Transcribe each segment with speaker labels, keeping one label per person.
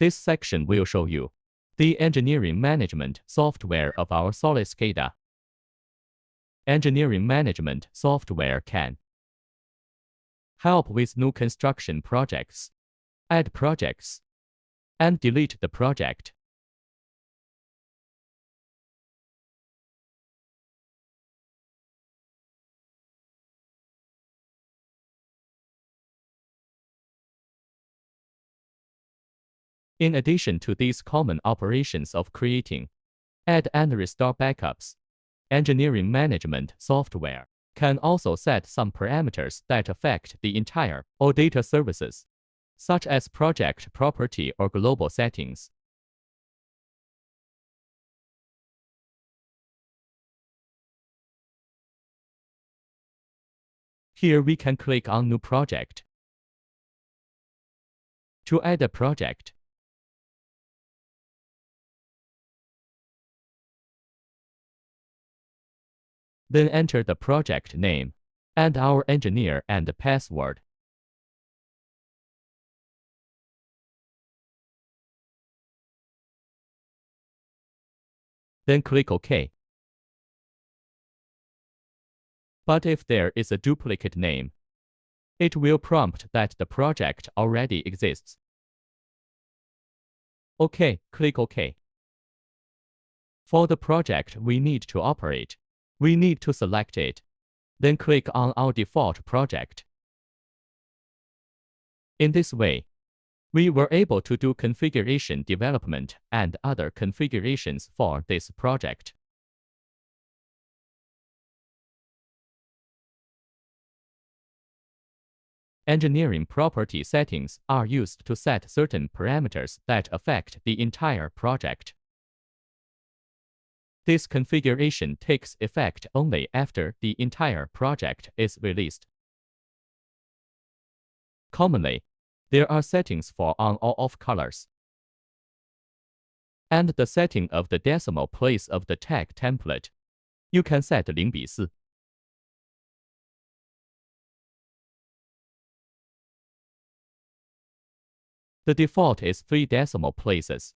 Speaker 1: This section will show you the engineering management software of our SOLISCADA. Engineering management software can help with new construction projects, add projects, and delete the project. In addition to these common operations of creating, add and restore backups, engineering management software can also set some parameters that affect the entire or data services, such as project property or global settings. Here we can click on New Project to add a project. Then enter the project name and our engineer and the password. Then click OK. But if there is a duplicate name, it will prompt that the project already exists. OK, click OK. For the project we need to operate, we need to select it, then click on our default project. In this way, we were able to do configuration development and other configurations for this project. Engineering property settings are used to set certain parameters that affect the entire project. This configuration takes effect only after the entire project is released. Commonly, there are settings for on or off colors, and the setting of the decimal place of the tag template. You can set 0:4. The default is 3 decimal places.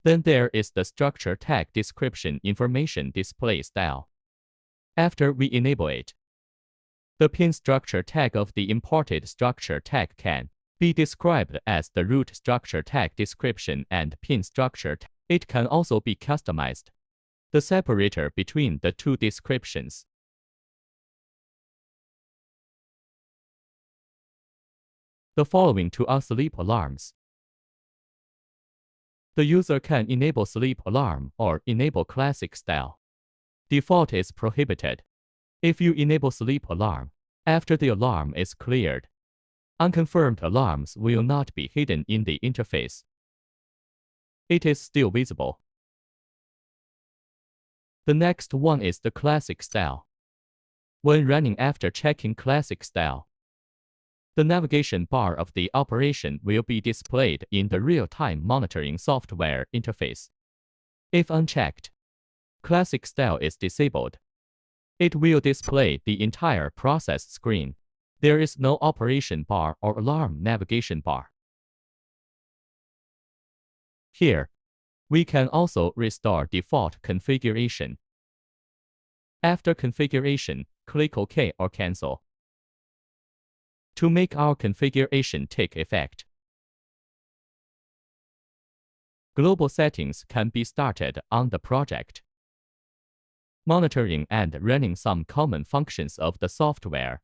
Speaker 1: Then there is the structure tag description information display style. After we enable it, the pin structure tag of the imported structure tag can be described as the root structure tag description and pin structure tag. It can also be customized, the separator between the two descriptions. The following two are sleep alarms. The user can enable sleep alarm or enable classic style. Default is prohibited. If you enable sleep alarm, after the alarm is cleared, unconfirmed alarms will not be hidden in the interface. It is still visible. The next one is the classic style. When running after checking classic style, the navigation bar of the operation will be displayed in the real-time monitoring software interface. If unchecked, classic style is disabled. It will display the entire process screen. There is no operation bar or alarm navigation bar. Here, we can also restore default configuration. After configuration, click OK or Cancel to make our configuration take effect. Global settings can be started on the project, monitoring and running some common functions of the software.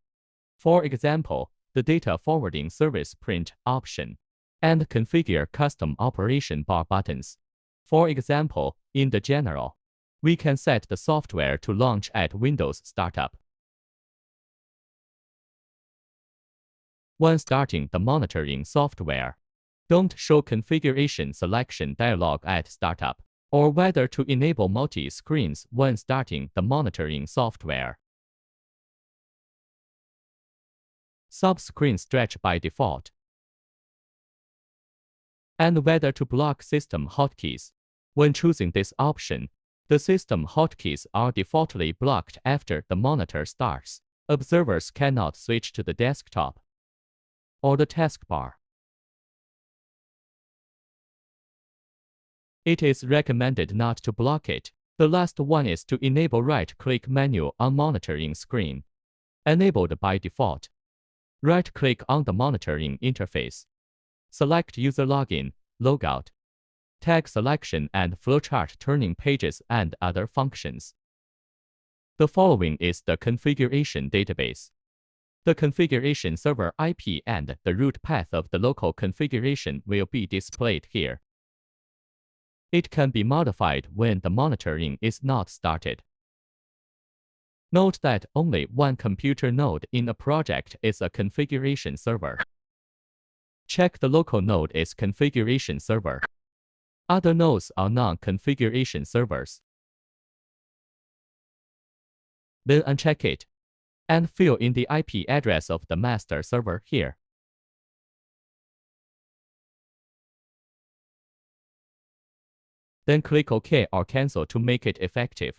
Speaker 1: For example, the data forwarding service print option, and configure custom operation bar buttons. For example, in the general, we can set the software to launch at Windows Startup. When starting the monitoring software, don't show configuration selection dialog at startup, or whether to enable multi-screens when starting the monitoring software. Sub-screen stretch by default, and whether to block system hotkeys. When choosing this option, the system hotkeys are defaultly blocked after the monitor starts. Observers cannot switch to the desktop or the taskbar. it is recommended not to block it. The last one is to enable right-click menu on monitoring screen. Enabled by default. Right-click on the monitoring interface. Select User Login, Logout, Tag Selection and Flowchart Turning Pages and other functions. The following is the configuration database. The configuration server IP and the root path of the local configuration will be displayed here. It can be modified when the monitoring is not started. Note that only one computer node in a project is a configuration server. Check the local node is configuration server. Other nodes are non-configuration servers. Then uncheck it and fill in the IP address of the master server here. Then click OK or Cancel to make it effective.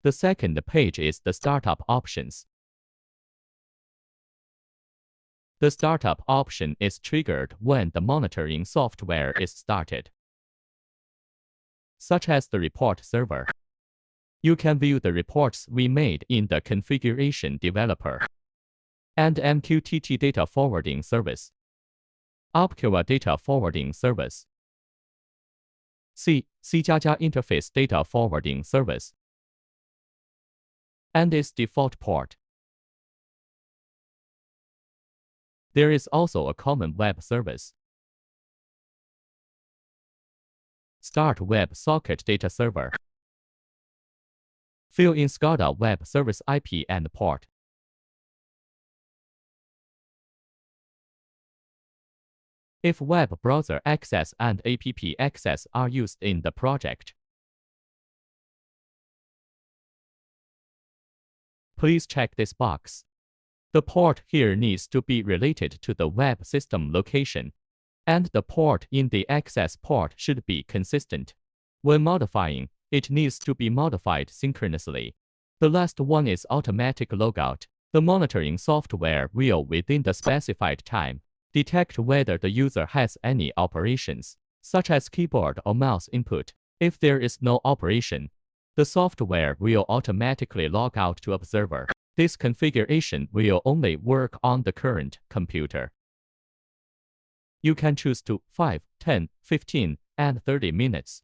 Speaker 1: The second page is the startup options. The startup option is triggered when the monitoring software is started, such as the report server. You can view the reports we made in the configuration developer and MQTT data forwarding service, Opqua data forwarding service, C++ interface data forwarding service, and its default port. There is also a common web service. Start Web Socket Data Server. Fill in SCADA Web Service IP and port. If web browser access and app access are used in the project, please check this box. The port here needs to be related to the web system location, and the port in the access port should be consistent. When modifying, it needs to be modified synchronously. The last one is automatic logout. The monitoring software will, within the specified time, detect whether the user has any operations, such as keyboard or mouse input. If there is no operation, the software will automatically log out to observer. This configuration will only work on the current computer. You can choose to 5, 10, 15, and 30 minutes.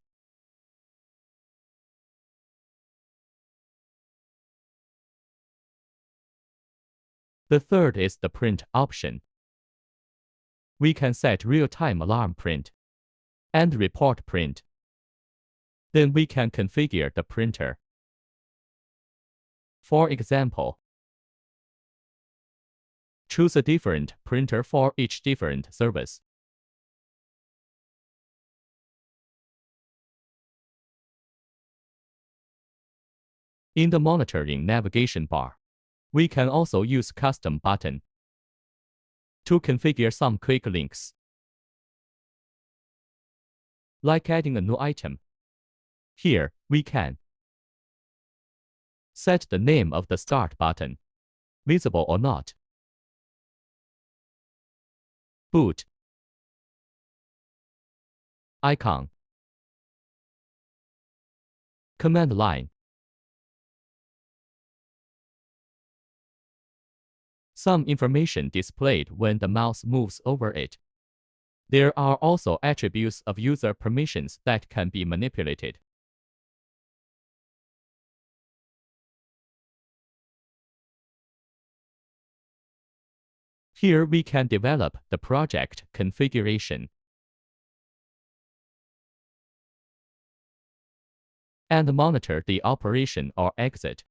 Speaker 1: The third is the print option. We can set real-time alarm print and report print. Then we can configure the printer. For example, choose a different printer for each different service. In the monitoring navigation bar, we can also use custom button to configure some quick links, like adding a new item. Here, we can set the name of the start button, visible or not, boot, icon, command line. Some information displayed when the mouse moves over it. There are also attributes of user permissions that can be manipulated. Here we can develop the project configuration and monitor the operation or exit.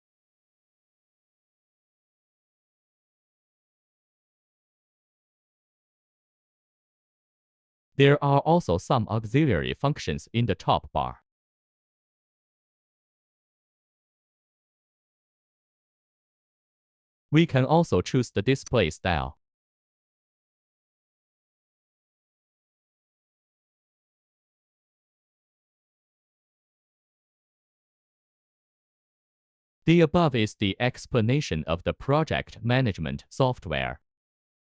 Speaker 1: There are also some auxiliary functions in the top bar. We can also choose the display style. The above is the explanation of the project management software.